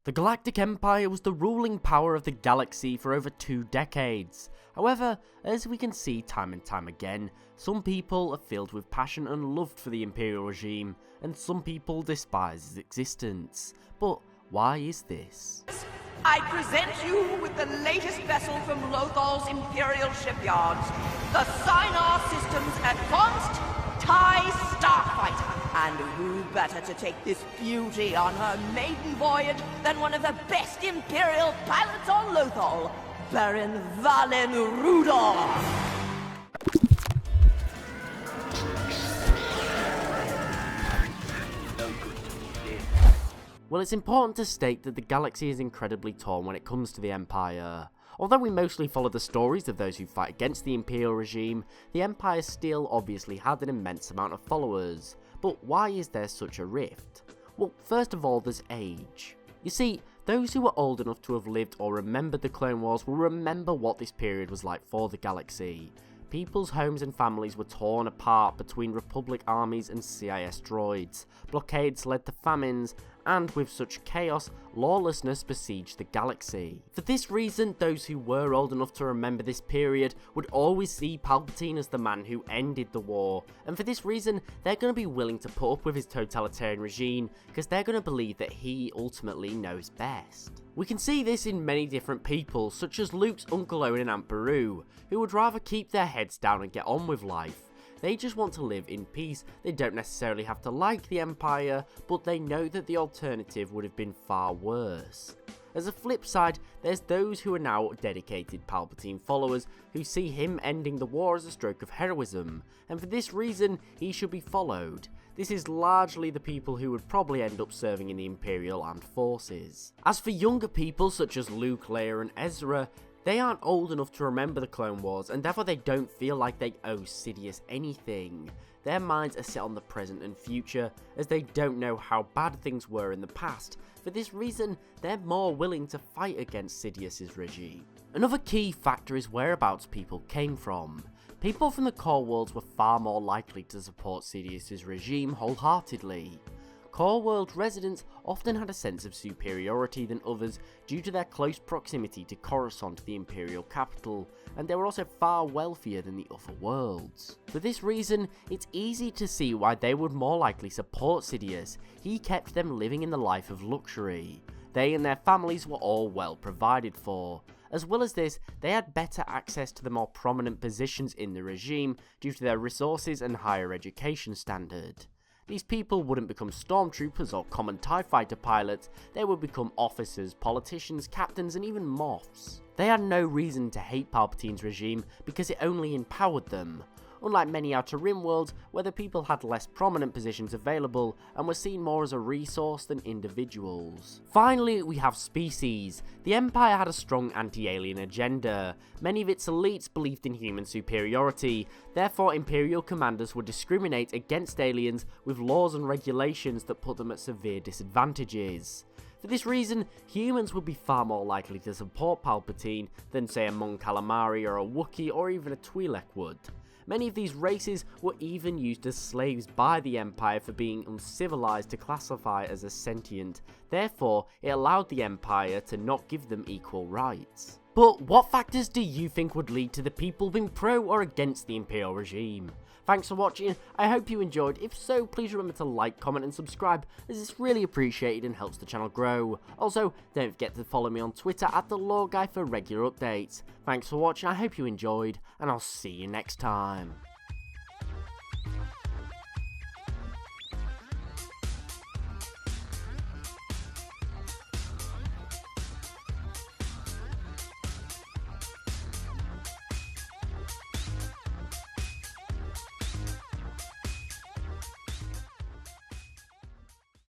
The Galactic Empire was the ruling power of the galaxy for over 2 decades. However, as we can see time and time again, some people are filled with passion and love for the Imperial regime, and some people despise its existence. But why is this? I present you with the latest vessel from Lothal's Imperial shipyards, the Sinar Systems Advanced TIE Starfighter. And who better to take this beauty on her maiden voyage than one of the best Imperial pilots on Lothal, Baron Valen Rudolph! Well, it's important to state that the galaxy is incredibly torn when it comes to the Empire. Although we mostly follow the stories of those who fight against the Imperial regime, the Empire still obviously had an immense amount of followers. But why is there such a rift? Well, first of all, there's age. You see, those who are old enough to have lived or remembered the Clone Wars will remember what this period was like for the galaxy. People's homes and families were torn apart between Republic armies and CIS droids, blockades led to famines, and with such chaos, lawlessness besieged the galaxy. For this reason, those who were old enough to remember this period would always see Palpatine as the man who ended the war, and for this reason, they're going to be willing to put up with his totalitarian regime, because they're going to believe that he ultimately knows best. We can see this in many different people, such as Luke's Uncle Owen and Aunt Beru, who would rather keep their heads down and get on with life. They just want to live in peace. They don't necessarily have to like the Empire, but they know that the alternative would have been far worse. As a flip side, there's those who are now dedicated Palpatine followers who see him ending the war as a stroke of heroism, and for this reason, he should be followed. This is largely the people who would probably end up serving in the Imperial Armed Forces. As for younger people such as Luke, Leia and Ezra, they aren't old enough to remember the Clone Wars, and therefore they don't feel like they owe Sidious anything. Their minds are set on the present and future, as they don't know how bad things were in the past. For this reason, they're more willing to fight against Sidious's regime. Another key factor is whereabouts people came from. People from the core worlds were far more likely to support Sidious's regime wholeheartedly. Core world residents often had a sense of superiority than others due to their close proximity to Coruscant, the Imperial capital, and they were also far wealthier than the other worlds. For this reason, it's easy to see why they would more likely support Sidious. He kept them living in the life of luxury. They and their families were all well provided for. As well as this, they had better access to the more prominent positions in the regime due to their resources and higher education standard. These people wouldn't become stormtroopers or common TIE fighter pilots, they would become officers, politicians, captains and even moths. They had no reason to hate Palpatine's regime because it only empowered them. Unlike many Outer Rim worlds where the people had less prominent positions available and were seen more as a resource than individuals. Finally, we have species. The Empire had a strong anti-alien agenda. Many of its elites believed in human superiority, therefore Imperial commanders would discriminate against aliens with laws and regulations that put them at severe disadvantages. For this reason, humans would be far more likely to support Palpatine than say a Mon Calamari or a Wookiee or even a Twi'lek would. Many of these races were even used as slaves by the Empire for being uncivilized to classify as a sentient, therefore it allowed the Empire to not give them equal rights. But what factors do you think would lead to the people being pro or against the Imperial regime? Thanks for watching, I hope you enjoyed. If so, please remember to like, comment and subscribe as it's really appreciated and helps the channel grow. Also, don't forget to follow me on Twitter at TheLoreGuy for regular updates. Thanks for watching, I hope you enjoyed, and I'll see you next time.